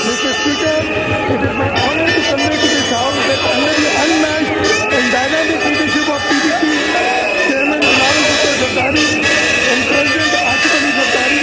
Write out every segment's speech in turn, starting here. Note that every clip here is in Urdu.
Mr. Speaker, it is my honor to convey to this House that under the unmatched and dynamic leadership of PDP, Chairman Bilal Bhutto Zardari and President Asif Ali Zardari।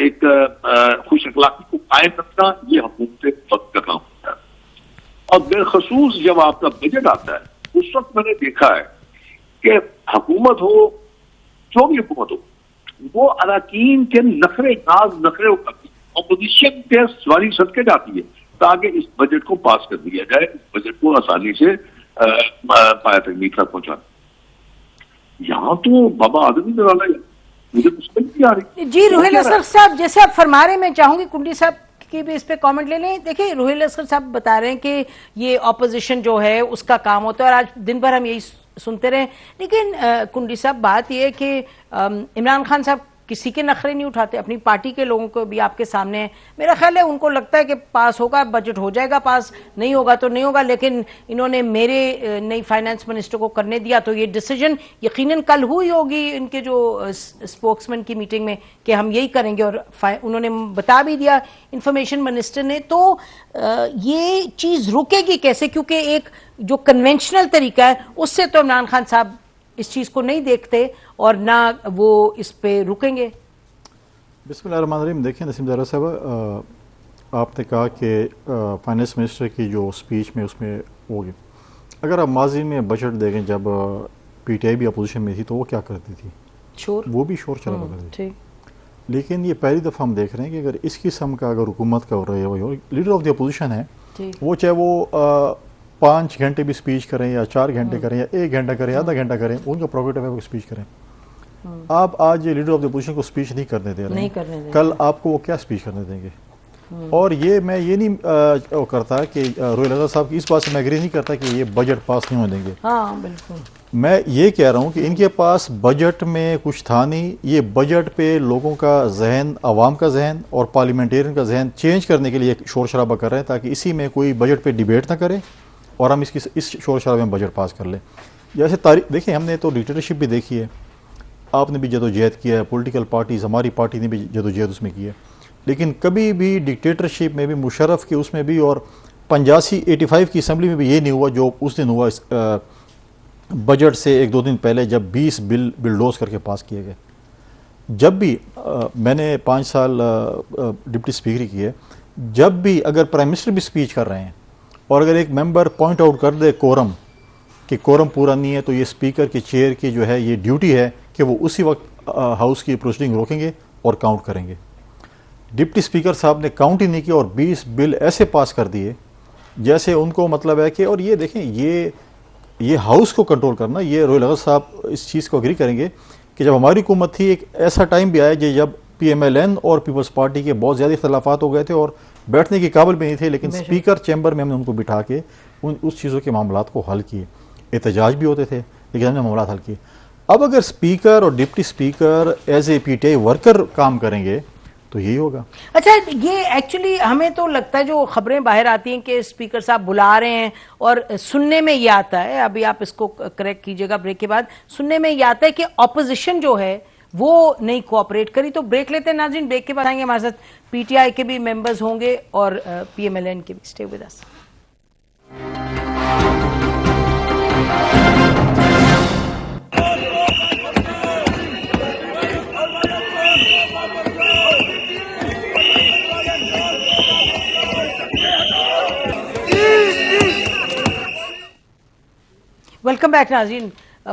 ایک خوش اخلاقی کو قائم رکھنا یہ حکومت وقت کا کام ہوتا ہے. اور بالخصوص جب آپ کا بجٹ آتا ہے اس وقت میں نے دیکھا ہے کہ حکومت ہو جو بھی حکومت ہو وہ اراکین کے نخرے اٹھاتی ہے, اپوزیشن کے سواری صدقے جاتی ہے تاکہ اس بجٹ کو پاس کر دیا جائے, اس بجٹ کو آسانی سے پایا تکمیل تک پہنچانا. یہاں تو بابا آدمی ڈرانا ہے, مجھے کچھ نہیں آ رہی. جی روحیل اصغر صاحب, جیسے آپ فرما رہے ہیں, میں چاہوں گی کنڈی صاحب کی بھی اس پہ کامنٹ لے لیں. دیکھیں روحیل اصغر صاحب بتا رہے ہیں کہ یہ اپوزیشن جو ہے اس کا کام ہوتا ہے, اور آج دن بھر ہم یہی سنتے رہے. لیکن کنڈی صاحب بات یہ ہے کہ عمران خان صاحب کسی کے نخرے نہیں اٹھاتے, اپنی پارٹی کے لوگوں کو بھی آپ کے سامنے ہیں. میرا خیال ہے ان کو لگتا ہے کہ پاس ہوگا, بجٹ ہو جائے گا پاس, نہیں ہوگا تو نہیں ہوگا. لیکن انہوں نے میرے نئی فائنانس منسٹر کو کرنے دیا تو یہ ڈیسیجن یقیناً کل ہوئی ہوگی ان کے جو اسپوکس مین کی میٹنگ میں کہ ہم یہی کریں گے, اور انہوں نے بتا بھی دیا انفارمیشن منسٹر نے. تو یہ چیز رکے گی کیسے, کیونکہ ایک جو کنونشنل طریقہ ہے اس سے تو عمران خان صاحب اس چیز کو نہیں دیکھتے اور نہ وہ اس پہ رکیں گے. بسم اللہ الرحمن الرحیم. دیکھیں نسیم زہرا صاحب, آپ نے کہا کہ فائنانس منسٹر کی جو اسپیچ میں اس میں ہوگی, اگر آپ ماضی میں بجٹ دیکھیں جب پی ٹی آئی بھی اپوزیشن میں تھی تو وہ کیا کرتی تھی, وہ بھی شور چلا کرتی تھی. لیکن یہ پہلی دفعہ ہم دیکھ رہے ہیں کہ اگر اس قسم کا اگر حکومت کا ہو رہا ہے, لیڈر آف دی اپوزیشن ہے, وہ چاہے وہ 5 گھنٹے بھی اسپیچ کریں یا 4 گھنٹے کریں یا 1 گھنٹہ کریں, آدھا گھنٹہ کریں, ان کا پروگیٹو ہے وہ اسپیچ کریں. آپ آج لیڈر آف دی اپوزیشن کو اسپیچ نہیں کرنے دے رہے ہیں, کل آپ کو وہ کیا اسپیچ کرنے دیں گے؟ اور یہ میں یہ نہیں کرتا کہ روحیل اصغر صاحب کی اس بات سے میں ایگری نہیں کرتا کہ یہ بجٹ پاس نہیں ہونے دیں گے. ہاں بالکل, میں یہ کہہ رہا ہوں کہ ان کے پاس بجٹ میں کچھ تھا نہیں. یہ بجٹ پہ لوگوں کا ذہن, عوام کا ذہن اور پارلیمنٹیرین کا ذہن چینج کرنے کے لیے شور شرابہ کر رہے ہیں تاکہ اسی میں کوئی بجٹ پہ ڈیبیٹ نہ کرے اور ہم اس شور شرابے میں بجٹ پاس کر لیں. جیسے تاریخ دیکھیں, ہم نے تو ڈکٹیٹرشپ بھی دیکھی ہے, آپ نے بھی جدوجہد کیا ہے, پولیٹیکل پارٹیز ہماری پارٹی نے بھی جدوجہد اس میں کی ہے, لیکن کبھی بھی ڈکٹیٹرشپ میں بھی, مشرف کے اس میں بھی اور 85 کی اسمبلی میں بھی یہ نہیں ہوا جو اس دن ہوا اس بجٹ سے 1-2 دن پہلے جب 20 بلڈوز کر کے پاس کیے گئے. جب بھی میں نے 5 سال ڈپٹی اسپیکری کی ہے, جب بھی اگر پرائم منسٹر بھی اسپیچ کر رہے ہیں اور اگر ایک ممبر پوائنٹ آؤٹ کر دے کہ کورم پورا نہیں ہے, تو یہ اسپیکر کی چیئر کی جو ہے یہ ڈیوٹی ہے کہ وہ اسی وقت ہاؤس کی پروسیڈنگ روکیں گے اور کاؤنٹ کریں گے. ڈپٹی اسپیکر صاحب نے کاؤنٹ ہی نہیں کیا اور 20 بل ایسے پاس کر دیے جیسے ان کو مطلب ہے کہ, اور یہ دیکھیں یہ ہاؤس کو کنٹرول کرنا, یہ روحیل اصغر صاحب اس چیز کو اگری کریں گے کہ جب ہماری حکومت تھی ایک ایسا ٹائم بھی آیا جب پی ایم ایل این اور پیپلز پارٹی کے بہت زیادہ اختلافات ہو گئے تھے اور بیٹھنے کے قابل بھی نہیں تھے, لیکن اسپیکر چیمبر میں ہم نے ان کو بٹھا کے اس چیزوں کے معاملات کو حل کیے. احتجاج بھی ہوتے تھے لیکن ہم نے معاملات حل کیے. اب اگر اسپیکر اور deputy speaker as a P T I worker کام کریں گے تو یہی ہوگا. اچھا, یہ ایکچولی ہمیں تو لگتا ہے جو خبریں باہر آتی ہیں کہ اسپیکر صاحب بلا رہے ہیں, اور سننے میں یہ آتا ہے, ابھی آپ اس کو کریکٹ کیجئے گا بریک کے بعد, سننے میں یہ آتا ہے کہ اپوزیشن جو ہے وہ نہیں کوآپریٹ کری. تو بریک لیتے ہیں ناظرین, بریک کے بعد آئیں گے, ہمارے ساتھ پی ٹی آئی کے بھی ممبرز ہوں گے اور پی ایم ایل این کے بھی. Stay with us. Welcome back ناظرین.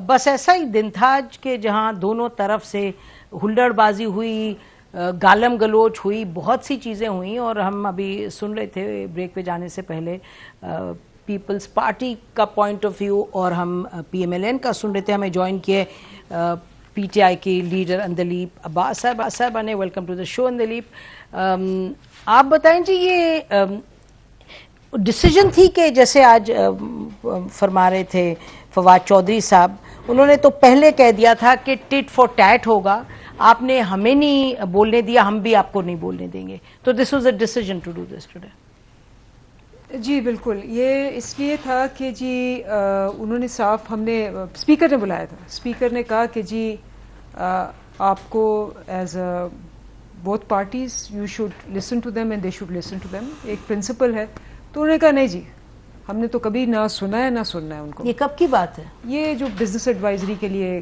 بس ایسا ہی دن تھا آج کہ جہاں دونوں طرف سے ہلڑ بازی ہوئی, گالم گلوچ ہوئی, بہت سی چیزیں ہوئیں, اور ہم ابھی سن رہے تھے بریک پہ جانے سے پہلے پیپلز پارٹی کا پوائنٹ آف ویو, اور ہم پی ایم ایل این کا سن رہے تھے. ہمیں جوائن کیے پی ٹی آئی کے لیڈر اندلیب عباس صاحبہ نے. ویلکم ٹو دا شو اندلیب. آپ بتائیں جی, یہ ڈیسیجن تھی کہ جیسے آج فرما رہے تھے فواد چودھری صاحب, انہوں نے تو پہلے کہہ دیا تھا کہ ٹٹ فار ٹیٹ ہوگا, آپ نے ہمیں نہیں بولنے دیا, ہم بھی آپ کو نہیں بولنے دیں گے. تو this was a decision to do this today. جی بالکل, یہ اس لیے تھا کہ جی انہوں نے صاف, ہم نے اسپیکر نے بلایا تھا, اسپیکر نے کہا کہ جی آپ کو as both parties you should listen to them and they should listen to them, ایک پرنسپل ہے. تو انہوں نے کہا نہیں جی, ہم نے تو کبھی نہ سنا ہے نہ سننا ہے ان کو. یہ کب کی بات ہے؟ یہ جو بزنس ایڈوائزری کے لیے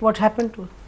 What happened to her?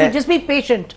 to just be patient।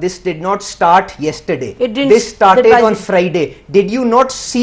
this did not start yesterday. This started on Friday. Did you not see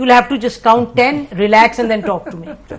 you'll have to just count 10, relax and then talk to me।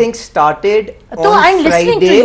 thing started on Friday,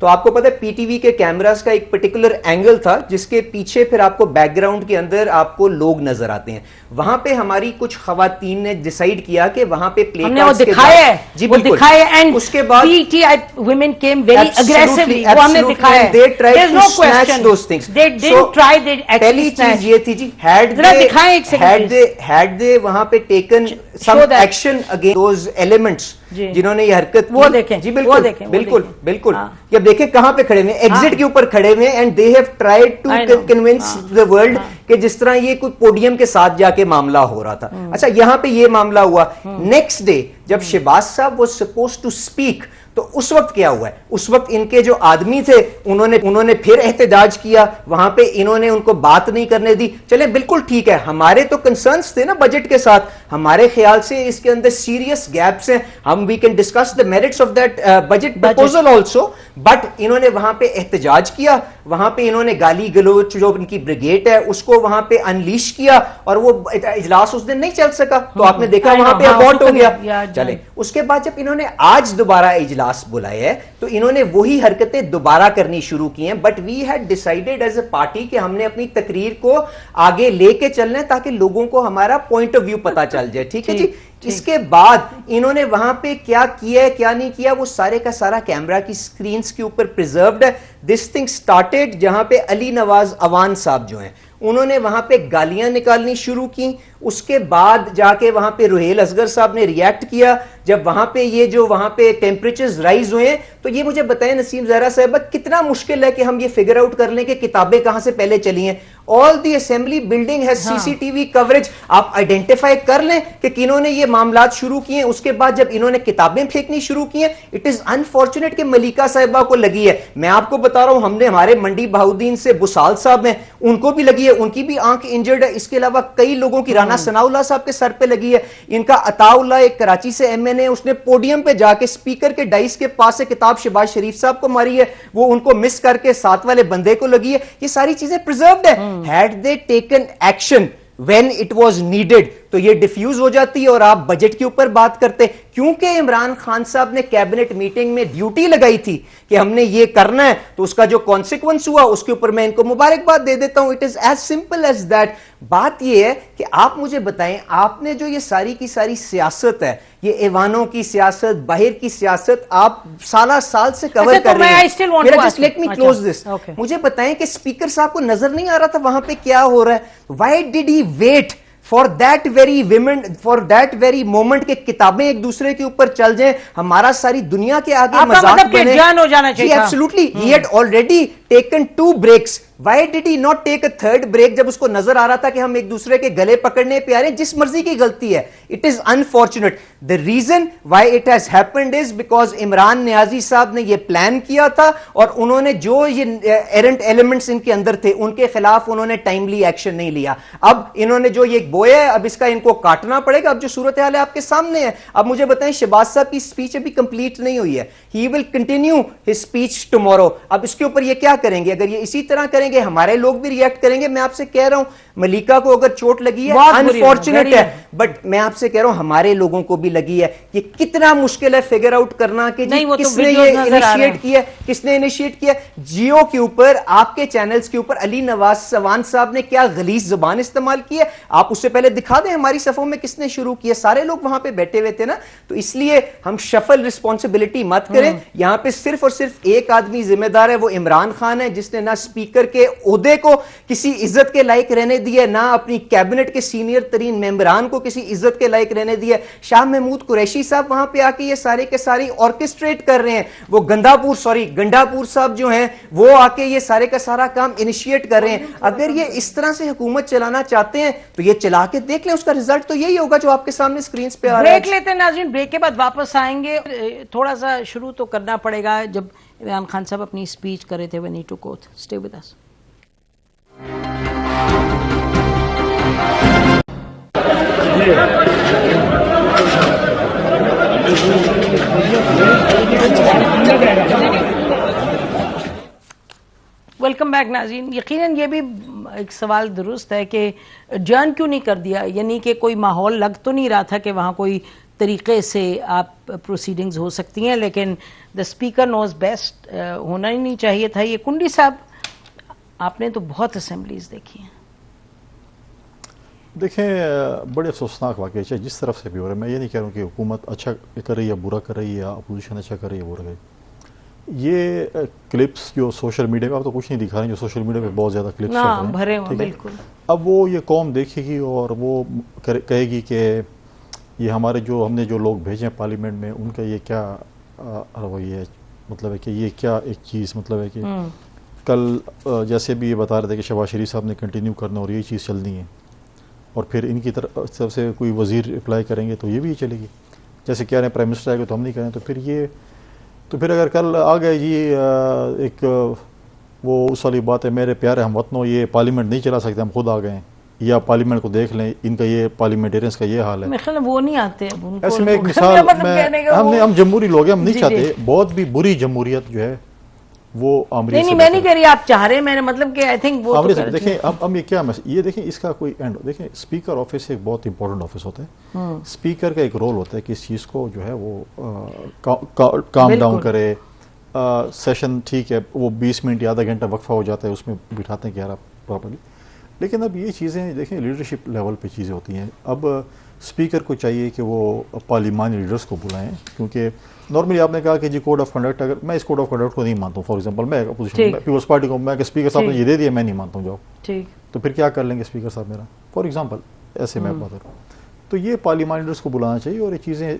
تو آپ کو پتا ہے پی ٹی وی کے کیمراز کا ایک پرٹیکولر اینگل تھا جس کے پیچھے پھر آپ کو بیک گراؤنڈ کے اندر آپ کو لوگ نظر آتے ہیں. وہاں پہ ہماری کچھ خواتین نے ڈیسائیڈ کیا کہ وہاں پہ پلے کارڈز کے بعد جی بالکل اس کے بعد P T I women came very aggressively وہ ہم نے دکھایا ہے. There is no question those things they didn't try they actually چیز یہ تھی جی had they وہاں پہ taken some action against those elements جنہوں نے یہ حرکت وہ دیکھیں جی بالکل اب دیکھیں کہاں پہ کھڑے ہوئے ہیں, ایگزٹ کے اوپر کھڑے ہوئے ہیں, and they have tried to convince the world کہ جس طرح یہ کوئی پوڈیم کے ساتھ جا کے معاملہ ہو رہا تھا. اچھا یہاں پہ یہ معاملہ ہوا. نیکسٹ ڈے جب شہباز صاحب was supposed to speak تو اس وقت کیا ہوا ہے, اس وقت ان کے جو آدمی تھے انہوں نے پھر احتجاج کیا, وہاں پہ انہوں نے ان کو بات نہیں کرنے دی. چلیں بالکل ٹھیک ہے, ہمارے تو کنسرنس تھے نا بجٹ کے ساتھ, ہمارے خیال سے اس کے اندر سیریس گیپس ہیں, ہم we can discuss the merits of that budget proposal also. But انہوں نے وہاں پہ احتجاج کیا, وہاں پہ انہوں نے گالی گلوچ جو ان کی بریگیڈ ہے اس کو وہاں پہ انلیش کیا, اور وہ اجلاس اس دن نہیں چل سکا, تو آپ نے دیکھا وہاں پہ ابورٹ ہو گیا. چلے اس کے بعد جب انہوں نے آج دوبارہ اجلاس بلایا ہے تو انہوں نے وہی حرکتیں دوبارہ کرنی شروع کی ہیں. But we had decided as a party کہ ہم نے اپنی تقریر کو آگے لے کے چلنا ہے تاکہ لوگوں کو ہمارا پوائنٹ آف ویو پتا چل جائے. ٹھیک ہے جی. اس کے بعد انہوں نے وہاں پہ کیا کیا ہے کیا نہیں کیا وہ سارے کا سارا کیمرہ کی سکرینز کے اوپر پریزروڈ ہے. دس تھنگ سٹارٹڈ جہاں پہ علی نواز اوان صاحب جو ہیں انہوں نے وہاں پہ گالیاں نکالنی شروع کی. اس کے بعد جا کے وہاں پہ روہیل اصغر صاحب نے ریئیکٹ کیا جب وہاں پہ یہ جو وہاں پہ ٹیمپریچرز رائز ہوئے ہیں. تو یہ مجھے بتائیں نسیم زہرا صاحبہ کتنا مشکل ہے کہ ہم یہ فگر آؤٹ کر لیں کہ کتابیں کہاں سے پہلے چلی ہیں. آل دی اسمبلی بلڈنگ ہے سی سی ٹی وی کوریج, آپ آئیڈینٹیفائی کر لیں کہ کنہوں نے یہ معاملات شروع کیے. اس کے بعد جب انہوں نے کتابیں پھینکنی شروع کی ہیں, اٹ از انفارچونیٹ کہ ملیکہ صاحبہ کو لگی ہے. میں آپ کو بتا رہا ہوں ہم نے ہمارے منڈی بہاؤدین سے بسال صاحب ہیں ان کو بھی لگی ہے, ان کی بھی آنکھ انجرڈ ہے. اس کے علاوہ کئی لوگوں کی, رانا ثناء اللہ صاحب کے سر پہ لگی ہے, ان کا عطا اللہ ایک کراچی سے ایم این اے اس نے پوڈیم پہ جا کے اسپیکر کے ڈائس کے پاس سے کتاب شہباز شریف صاحب کو ماری ہے, وہ ان کو مس کر کے ساتھ والے بندے کو لگی ہے. یہ ساری چیزیں پریزروڈ ہے. Had they taken action when it was needed تو یہ ڈیفیوز ہو جاتی ہے اور آپ بجٹ کے اوپر بات کرتے. کیونکہ عمران خان صاحب نے کیبنٹ میٹنگ میں ڈیوٹی لگائی تھی کہ ہم نے یہ کرنا ہے, تو اس کا جو کانسیکوینس ہوا اس کے اوپر میں ان کو مبارکباد دے دیتا ہوں. It is as simple as that. بات یہ ہے کہ آپ مجھے بتائیں آپ نے جو یہ ساری کی ساری سیاست ہے, یہ ایوانوں کی سیاست, باہر کی سیاست, آپ سالہ سال سے کور کر رہے ہیں. Let me close this. مجھے بتائیں کہ اسپیکر صاحب کو نظر نہیں آ رہا تھا وہاں پہ کیا ہو رہا ہے. Why did he wait for that very moment کہ کتابیں ایک دوسرے کے اوپر چل جائیں, ہمارا ساری دنیا کے آگے مذاق بنے. جان ہو جانا چاہیے. Absolutely. He had already taken 2 breaks. Why did he not take a 3rd break جب اس کو نظر آ رہا تھا کہ ہم ایک دوسرے کے گلے پکڑنے پہ آ رہے ہیں, جس مرضی کی غلطی ہے. It is unfortunate. The reason why it has happened is because Imran نیازی صاحب نے یہ پلان کیا تھا اور انہوں نے جو یہ errant elements ان کے اندر تھے ان کے خلاف انہوں نے ٹائملی ایکشن نہیں لیا. اب انہوں نے جو یہ بویا ہے اب اس کا ان کو کاٹنا پڑے گا. اب جو صورتحال ہے آپ کے سامنے ہے. اب مجھے بتائیں شہباز صاحب کی سپیچ ابھی کمپلیٹ نہیں ہوئی ہے. He will continue his speech tomorrow. اب اس کے اوپر یہ کیا کریں گے؟ اگر یہ اسی طرح کریں گے ہمارے لوگ بھی ریئیکٹ کریں گے. میں آپ سے کہہ رہا ہوں ملیکہ کو اگر چوٹ لگی ہے انفارچونیٹ ہے, بٹ میں آپ سے کہہ رہا ہوں ہمارے لوگوں کو بھی لگی ہے. یہ کتنا مشکل ہے فگر آؤٹ کرنا کہ جی کس نے یہ انیشیٹ کیا, کس نے انیشیٹ کیا. جیو کے اوپر آپ کے چینلز کے اوپر علی نواز اوان صاحب نے کیا غلیظ زبان استعمال کی ہے, آپ اس سے پہلے دکھا دیں ہماری صفوں میں کس نے شروع کیا. سارے لوگ وہاں پہ بیٹھے ہوئے تھے نا. تو اس لیے ہم شفل رسپانسبلٹی مت کریں. یہاں پہ صرف اور صرف ایک آدمی ذمہ دار ہے, وہ عمران خان ہے, جس نے نہ اسپیکر کے عہدے کو کسی عزت کے لائق رہنے دیا, نہ اپنی کیبنٹ کے سینئر ترین ممبران کو کسی عزت کے لائق رہنے دیا. شاہ محمود قریشی صاحب وہاں پہ آ کے یہ سارے کے ساری آرکسٹریٹ کر رہے ہیں. وہ گنڈا پور صاحب جو ہیں وہ آ کے یہ سارے کا سارا کام انیشیٹ کر رہے ہیں. اگر یہ اس طرح سے حکومت چلانا چاہتے ہیں تو یہ چلا کے دیکھ لیں, اس کا رزلٹ تو یہی ہوگا جو آپ کے سامنے سکرینز پہ آ رہا ہے. بریک لیتے ہیں ناظرین, بریک کے بعد واپس آئیں گے. تھوڑا سا شروع تو کرنا پڑے گا جب عمران خان صاحب اپنی اسپیچ کر رہے تھے we need to go. Stay with us. Welcome back ناظرین. یقیناً یہ بھی ایک سوال درست ہے کہ جان کیوں نہیں کر دیا, یعنی کہ کوئی ماحول لگ تو نہیں رہا تھا کہ وہاں کوئی طریقے سے آپ پروسیڈنگز ہو سکتی ہیں، لیکن دا اسپیکر نوز بیسٹ، ہونا ہی نہیں چاہیے تھا یہ۔ کنڈی صاحب، آپ نے تو بہت اسمبلیز دیکھی ہیں۔ دیکھیں، بڑے افسوسناک واقعہ ہے جس طرف سے بھی ہو رہا ہے۔ میں یہ نہیں کہہ رہا ہوں کہ حکومت اچھا کر رہی ہے یا برا کر رہی ہے یا اپوزیشن اچھا کر رہی ہے برا کر رہی ہے۔ یہ کلپس جو سوشل میڈیا پہ، آپ تو کچھ نہیں دکھا رہے ہیں، جو سوشل میڈیا پہ بہت زیادہ کلپس بھرے ہوئے، بالکل۔ اب وہ یہ قوم دیکھے گی اور وہ کہے گی کہ یہ ہمارے جو ہم نے جو لوگ بھیجے ہیں پارلیمنٹ میں، ان کا یہ کیا رویہ ہے، مطلب ہے کہ یہ کیا ایک چیز، مطلب ہے کہ کل جیسے بھی یہ بتا رہے تھے کہ شہباز شریف صاحب نے کنٹینیو کرنا اور یہ چیز چلنی ہے، اور پھر ان کی طرف سے کوئی وزیر اپلائی کریں گے تو یہ بھی چلے گی، جیسے کہہ رہے ہیں پرائم منسٹر آئے گا تو ہم نہیں کریں، تو پھر اگر کل آ گئے جی ایک وہ اس والی بات ہے، میرے پیارے ہم وطنوں یہ پارلیمنٹ نہیں چلا سکتے، ہم خود آ گئے ہیں، یا پارلیمنٹ کو دیکھ لیں، ان کا یہ پارلیمنٹیرینس کا یہ حال ہے۔ میرے خیال میں وہ نہیں آتے اب ان کو، ایسے میں ایک مثال، ہم جمہوری لوگ ہیں، ہم نہیں چاہتے بہت بھی بری جمہوریت جو ہے وہ آمری نہیں، میں نہیں کہہ رہی آپ چاہ رہے ہیں، میں نے مطلب کہ آئی تھنک وہ دیکھیں اب یہ کیا یہ دیکھیں اس کا کوئی اینڈ، دیکھیں اسپیکر آفس ایک بہت امپورٹنٹ آفس ہوتا ہے، اسپیکر کا ایک رول ہوتا ہے کہ اس چیز کو جو ہے وہ کام ڈاؤن کرے، سیشن ٹھیک ہے وہ 20 منٹ یا آدھا گھنٹہ وقفہ ہو جاتا ہے، اس میں بٹھاتے ہیں کہ یار آپ پراپرلی، لیکن اب یہ چیزیں دیکھیں لیڈرشپ لیول پہ چیزیں ہوتی ہیں۔ اب اسپیکر کو چاہیے کہ وہ پارلیمانی لیڈرز کو بلائیں، کیونکہ نارملی آپ نے کہا کہ جی کوڈ آف کنڈکٹ، اگر میں اس کوڈ آف کنڈکٹ کو نہیں مانتا ہوں، فار ایگزامپل میں اپوزیشن پیپلز پارٹی کو، میں کہ اسپیکر صاحب نے یہ دے دیا میں نہیں مانتا ہوں، جاؤ تو پھر کیا کر لیں گے اسپیکر صاحب میرا، فار ایگزامپل ایسے میں بات کروں، تو یہ پارلیمانی لیڈرز کو بلانا چاہیے، اور یہ چیزیں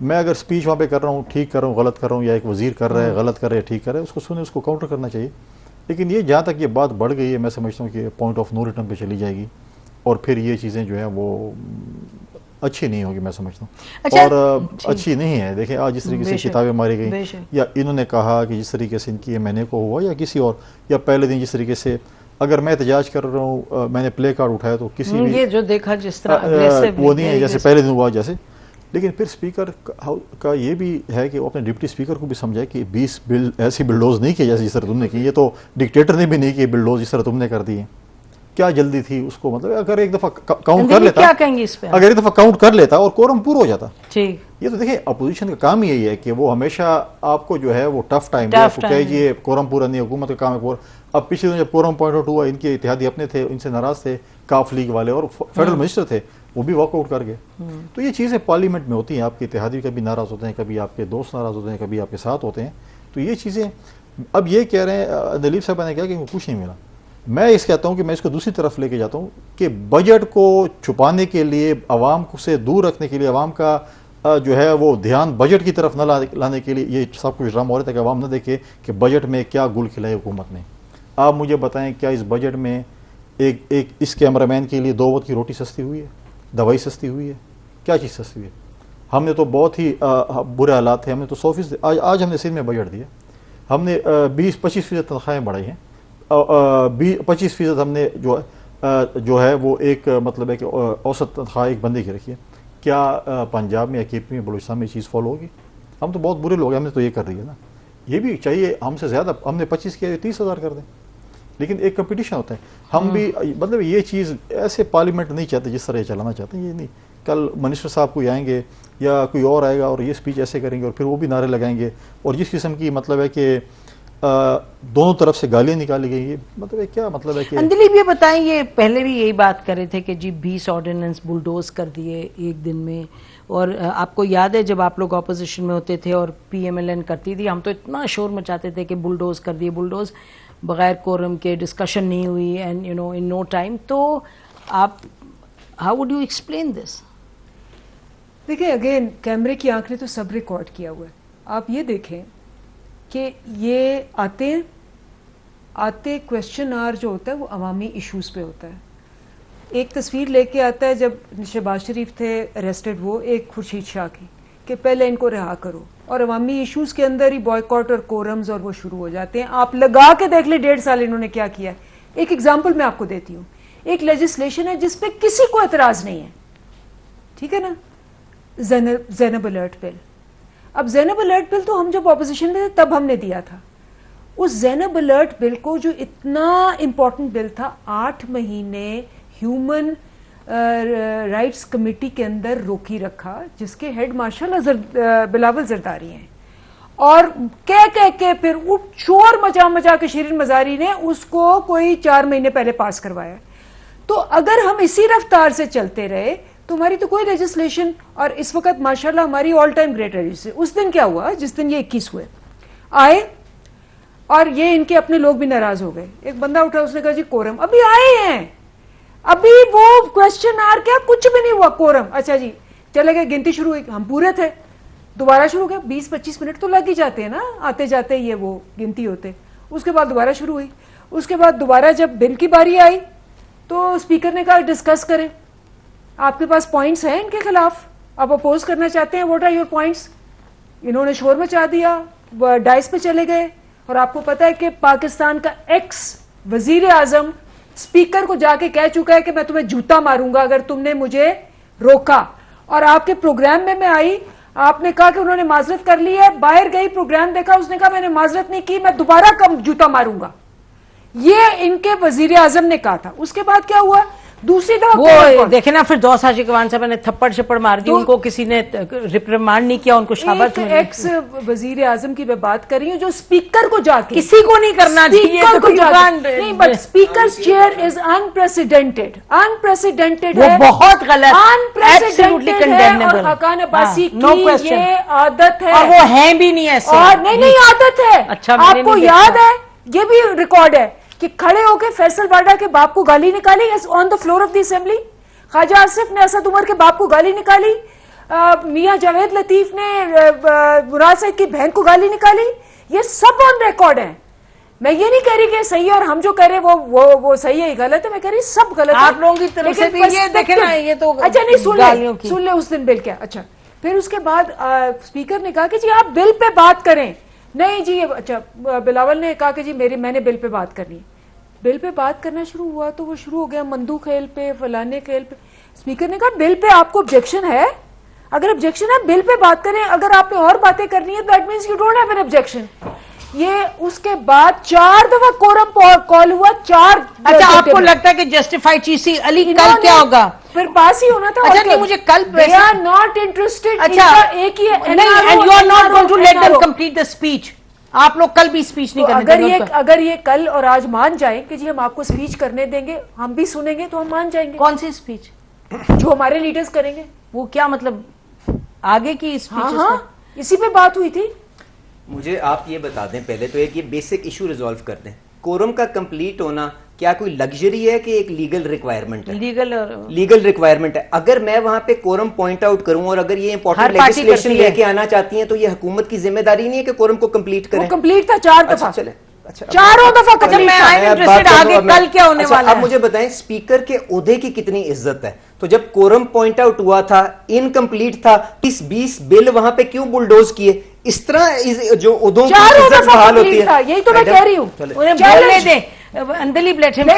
میں اگر اسپیچ وہاں پہ کر رہا ہوں، ٹھیک کر رہا ہوں، غلط کر رہا ہوں، یا ایک وزیر کر رہا ہے غلط کر رہا ہے ٹھیک کر رہا ہے، اس کو سنیں، اس کو کاؤنٹر کرنا چاہیے، لیکن یہ جہاں تک یہ بات بڑھ گئی ہے میں سمجھتا ہوں کہ پوائنٹ آف نو ریٹرن پہ چلی جائے گی، اور پھر یہ چیزیں جو ہیں وہ اچھی نہیں ہوگی، میں سمجھتا ہوں، اور اچھی نہیں ہے۔ دیکھیں آج جس طریقے سے کتابیں ماری گئیں، یا انہوں نے کہا کہ جس طریقے سے ان کی ایم این اے کو ہوا یا کسی اور، یا پہلے دن جس طریقے سے اگر میں احتجاج کر رہا ہوں، میں نے پلے کارڈ اٹھایا تو کسی بھی یہ جو دیکھا جس طرح وہ نہیں ہے جیسے پہلے دن ہوا جیسے، لیکن پھر اسپیکر کا یہ بھی ہے کہ وہ اپنے ڈپٹی اسپیکر کو بھی سمجھائے کہ 20 بل ایسی بلڈوز نہیں کیے جیسے جس طرح تم نے کی، یہ تو ڈکٹیٹر نے بھی نہیں کیے بلڈوز جس طرح تم نے کر دی ہیں، کیا جلدی تھی اس کو، مطلب اگر ایک دفعہ کاؤنٹ کر لیتا، اگر ایک دفعہ کاؤنٹ کر لیتا اور کورم پورا ہو جاتا، یہ تو دیکھیں اپوزیشن کا کام یہی ہے کہ وہ ہمیشہ آپ کو جو ہے وہ ٹف ٹائم دے، آپ کو کہے جی کورم پورا نہیں، حکومت کا کام ہے پورا۔ اب پچھلے دن جب کورم پوائنٹ آؤٹ ہوا، ان کے اتحادی اپنے تھے، ان سے ناراض تھے، کاف لیگ والے اور فیڈرل منسٹر تھے، وہ بھی واک آؤٹ کر گئے۔ تو یہ چیزیں پارلیمنٹ میں ہوتی ہیں، آپ کے اتحادی کبھی ناراض ہوتے ہیں، کبھی آپ کے دوست ناراض ہوتے ہیں، کبھی آپ کے ساتھ ہوتے ہیں، تو یہ چیزیں اب یہ کہہ رہے ہیں دلیپ صاحب نے کہا کہ کچھ نہیں ملا، میں اس کہتا ہوں کہ میں اس کو دوسری طرف لے کے جاتا ہوں کہ بجٹ کو چھپانے کے لیے، عوام سے دور رکھنے کے لیے، عوام کا جو ہے وہ دھیان بجٹ کی طرف نہ لانے کے لیے یہ سب کچھ ڈرامہ ہو رہا تھا کہ عوام نہ دیکھے کہ بجٹ میں کیا گل کھلائے حکومت نے۔ آپ مجھے بتائیں کیا اس بجٹ میں ایک اس کیمرہ مین کے لیے 2 وقت کی روٹی سستی ہوئی ہے، دوائی سستی ہوئی ہے، کیا چیز سستی ہوئی ہے؟ ہم نے تو بہت ہی برے حالات تھے، ہم نے تو 100% آج ہم نے سندھ میں بجٹ دیا، ہم نے 20-25% تنخواہیں بڑھائی ہیں، 25% ہم نے جو ہے وہ ایک مطلب ہے کہ اوسط تنخواہ ایک بندے کی رکھی ہے۔ کیا پنجاب میں یا کے پی میں بلوچستان میں یہ چیز فالو ہوگی؟ ہم تو بہت برے لوگ ہیں، ہم نے تو یہ کر دیا نا، یہ بھی چاہیے ہم سے زیادہ، ہم نے 25 کیا 30,000 کر دیں، لیکن ایک کمپٹیشن ہوتا ہے، ہم بھی مطلب یہ چیز ایسے پارلیمنٹ نہیں چاہتے جس طرح یہ چلانا چاہتے ہیں، یہ نہیں کل منسٹر صاحب کوئی آئیں گے یا کوئی اور آئے گا اور یہ اسپیچ ایسے کریں گے اور پھر وہ بھی نعرے لگائیں گے، اور جس قسم کی مطلب ہے کہ دونوں طرف سے گالیاں نکالی گئی، یہ مطلب ہے کیا مطلب ہے کہ اندلیب یہ بتائیں، یہ پہلے بھی یہی بات کر رہے تھے کہ جی 20 آرڈیننس بلڈوز کر دیے ایک دن میں، اور آپ کو یاد ہے جب آپ لوگ اپوزیشن میں ہوتے تھے اور پی ایم ایل این کرتی تھی، ہم تو اتنا شور مچاتے تھے کہ بلڈوز کر دیے، بلڈوز، بغیر کورم کے ڈسکشن نہیں ہوئی، and you know in no time. تو آپ how would you explain this? دیکھیں اگین کیمرے کی آنکھ نے تو سب ریکارڈ کیا ہوا ہے، آپ یہ دیکھیں کہ یہ آتے کویسچن آر جو ہوتا ہے وہ عوامی ایشوز پہ ہوتا ہے۔ ایک تصویر لے کے آتا ہے جب شہباز شریف تھے اریسٹڈ، وہ ایک خورشید شاہ کی کہ پہلے ان کو رہا کرو، اور عوامی ایشوز کے اندر ہی بوائیکاٹ اور کورمز اور وہ شروع ہو جاتے ہیں۔ آپ لگا کے دیکھ لیں 1.5 سال انہوں نے کیا کیا ہے۔ ایک ایگزامپل میں آپ کو دیتی ہوں، ایک لیجسلیشن ہے جس پہ کسی کو اعتراض نہیں ہے، ٹھیک ہے نا، زینب الرٹ بل۔ اب زینب الرٹ بل تو ہم جب اپوزیشن میں تھے تب ہم نے دیا تھا، اس زینب الرٹ بل کو جو اتنا امپورٹنٹ بل تھا، 8 مہینے ہیومن رائٹس کمیٹی کے اندر روکی رکھا جس کے ہیڈ مارشل بلاول زرداری ہیں, اور کہہ کے پھر شور مچا کے شیرین مزاری نے اس کو کوئی 4 مہینے پہلے پاس کروایا. تو اگر ہم اسی رفتار سے چلتے رہے تو ہماری تو کوئی لیجسلیشن, اور اس وقت ماشاءاللہ ہماری آل ٹائم گریٹ ہے. اس دن کیا ہوا, جس دن یہ 21 ہوئے آئے اور یہ ان کے اپنے لوگ بھی ناراض ہو گئے. ایک بندہ اٹھا, اس نے کہا جی کورم ابھی آئے ہیں, ابھی وہ کوشچن آر کیا کچھ بھی نہیں ہوا, کورم. اچھا جی چلے گئے, گنتی شروع ہوئی, ہم پورے تھے, دوبارہ شروع ہو گیا. 20-25 منٹ تو لگ ہی جاتے ہیں نا آتے جاتے یہ وہ گنتی ہوتے. اس کے بعد دوبارہ شروع ہوئی. اس کے بعد دوبارہ جب بل کی باری آئی تو اسپیکر نے کہا ڈسکس کریں, آپ کے پاس پوائنٹس ہیں ان کے خلاف, آپ اپوز کرنا چاہتے ہیں, واٹ آر یور پوائنٹس. انہوں نے شور مچا دیا, ڈائس پہ چلے گئے. اور آپ کو پتا ہے کہ پاکستان کا ایکس وزیر اعظم اسپیکر کو جا کے کہہ چکا ہے کہ میں تمہیں جوتا ماروں گا اگر تم نے مجھے روکا. اور آپ کے پروگرام میں آئی, آپ نے کہا کہ انہوں نے معذرت کر لی ہے, باہر گئی پروگرام دیکھا, اس نے کہا میں نے معذرت نہیں کی, میں دوبارہ کم جوتا ماروں گا. یہ ان کے وزیر اعظم نے کہا تھا. اس کے بعد کیا ہوا, دوسری دفعہ وہ دیکھیں نا پھر دوست حاجی قوان صاحب نے تھپڑ شپڑ مار دی, ان کو کسی نے ریپریمانڈ نہیں کیا, ان کو شاباش ملی. ایکس وزیر اعظم کی میں بات کر رہی ہوں جو اسپیکر کو جا کے, کسی کو نہیں کرنا چاہیے, نہیں but speakers chair is unprecedented, unprecedented وہ بہت غلط, انپریسیڈنٹڈ ہے. اور حقان عباسی کی یہ عادت ہے, اور وہ ہیں بھی نہیں ایسے, اور نہیں عادت ہے. آپ کو یاد ہے, یہ بھی ریکارڈ ہے کہ کھڑے ہو کے فیصل واڈا کے باپ کو گالی نکالی on the floor of the assembly, Khawaja Asif نے اسد عمر کے باپ کو گالی نکالی, میاں جاوید لطیف نے مراد سعید کی بہن کو گالی نکالی. یہ سب آن ریکارڈ ہے. میں یہ نہیں کہہ رہی کہ صحیح ہے اور ہم جو کہہ رہے وہ صحیح ہے, غلط ہے. میں کہہ رہی سب غلط ہے آپ لوگوں کی طرف سے بھی. یہ دیکھیں نا, یہ تو اچھا نہیں سن لے اس دن بل کیا. اچھا پھر اس کے بعد اسپیکر نے کہا کہ جی آپ بل پہ بات کریں. نہیں جی, اچھا بلاول نے کہا کہ جی میں نے بل پہ بات کرنی ہے. بل پہ بات کرنا شروع ہوا تو وہ شروع ہو گیا مندو کھیل پہ, فلانے کھیل پہ. اسپیکر نے کہا بل پہ آپ کو objection ہے, اگر objection ہے بل پہ بات کریں, اگر آپ نے اور باتیں کرنی ہے that means you don't have an objection. یہ اس کے بعد 4 دفعہ کورم کال ہوا, 4. اچھا آپ کو لگتا ہے کہ جسٹیفائی چیز سی علی کل کیا ہوگا, پھر پاس ہی ہونا تھا. اچھا نہیں مجھے کل they are not interested. اچھا ایک ہی نہیں, and you are not going to let them complete the speech. آپ لوگ کل بھی اسپیچ نہیں کرنے دیں گے. اگر یہ کل اور آج مان جائیں کہ جی ہم آپ کو اسپیچ کرنے دیں گے, ہم بھی سنیں گے تو ہم مان جائیں گے. کون سی اسپیچ جو ہمارے لیڈرز کریں گے. وہ کیا مطلب آگے کی اسپیچ؟ ہاں اسی پہ بات ہوئی تھی. مجھے آپ یہ بتا دیں پہلے تو ایک یہ بیسک ایشو ریزالو کر دیں, کورم کا کمپلیٹ ہونا کیا کوئی لگژری ہے کہ ایک لیگل ریکوائرمنٹ ہے؟ لیگل ریکوائرمنٹ ہے. اگر میں وہاں پہ کورم پوائنٹ آؤٹ کروں اور اگر یہ امپورٹنٹ لیجسلیشن لے کے آنا چاہتی ہیں تو یہ حکومت کی ذمہ داری نہیں ہے کہ کورم کو کمپلیٹ کریں. وہ کمپلیٹ تھا 4 دفعہ. چلے چاروں دفعہ. میں آگے کل کیا ہونے والا ہے. اب مجھے بتائیں اسپیکر کے عہدے کی کتنی عزت ہے. تو جب کورم پوائنٹ آؤٹ ہوا تھا, انکمپلیٹ تھا, 20 بل وہاں پہ کیوں بلڈوز کیے؟ اس طرح جو عہدوں کی عزت بحال ہوتی ہے. یہی تو میں کہہ رہی ہوں. بولنے دیں, اندلی بلیٹ ہم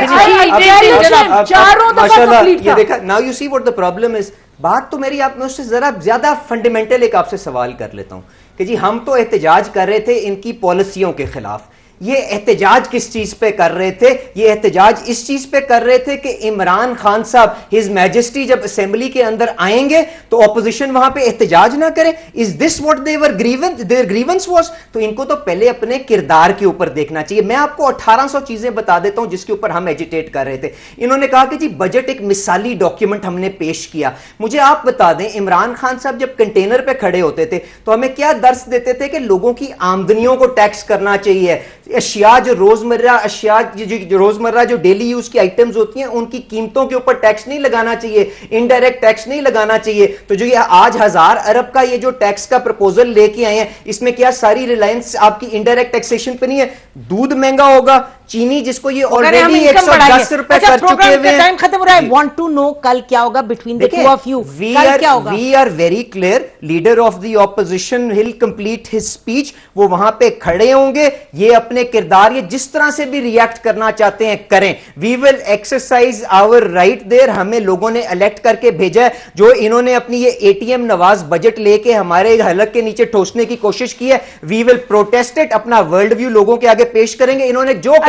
یہ دیکھا. Now you see what the problem is. بات تو میری آپ میں اس سے ذرا زیادہ فنڈامنٹل ایک آپ سے سوال کر لیتا ہوں کہ جی ہم تو احتجاج کر رہے تھے ان کی پالیسیوں کے خلاف, یہ احتجاج کس چیز پہ کر رہے تھے؟ یہ احتجاج اس چیز پہ کر رہے تھے کہ عمران خان صاحب ہز میجسٹی جب اسمبلی کے اندر آئیں گے تو اپوزیشن وہاں پہ احتجاج نہ کرے. Is this what their grievance was? تو ان کو تو پہلے اپنے کردار کے اوپر دیکھنا چاہیے. میں آپ کو 1800 چیزیں بتا دیتا ہوں جس کے اوپر ہم ایجیٹیٹ کر رہے تھے. انہوں نے کہا کہ جی بجٹ ایک مثالی ڈاکیومنٹ ہم نے پیش کیا. مجھے آپ بتا دیں عمران خان صاحب جب کنٹینر پہ کھڑے ہوتے تھے تو ہمیں کیا درس دیتے تھے کہ لوگوں کی آمدنیوں کو ٹیکس کرنا چاہیے, اشیاء جو روزمرہ جو ڈیلی یوز کی آئٹمز ہوتی ہیں ان کی قیمتوں کے اوپر ٹیکس نہیں لگانا چاہیے, انڈائریکٹ ٹیکس نہیں لگانا چاہیے. تو جو یہ آج 1000 ارب کا یہ جو ٹیکس کا پرپوزل لے کے آئے ہیں اس میں کیا ساری ریلائنس آپ کی انڈائریکٹ ٹیکسیشن پہ نہیں ہے؟ دودھ مہنگا ہوگا, چینی جس کو یہ آلریڈی 110 روپے کر چکے ہوئے ہیں. ٹائم ختم ہو رہا ہے. وانٹ ٹو نو کل کیا ہوگا between the two of you. کل کیا ہوگا؟ We are very clear. Leader of the opposition will complete his speech. وہ وہاں پہ کھڑے ہوں گے, یہ اپنے کردار یہ جس طرح سے بھی ریئیکٹ کرنا چاہتے ہیں کریں. وی ول ایکسرسائز آور رائٹ دیر. ہمیں لوگوں نے الیکٹ کر کے بھیجا ہے. جو انہوں نے اپنی یہ ATM نواز بجٹ لے کے ہمارے حلق کے نیچے ٹھوسنے کی کوشش کی ہے, وی ول پروٹیسٹ اٹ. اپنا ورلڈ ویو لوگوں کے آگے پیش کریں گے. انہوں نے جو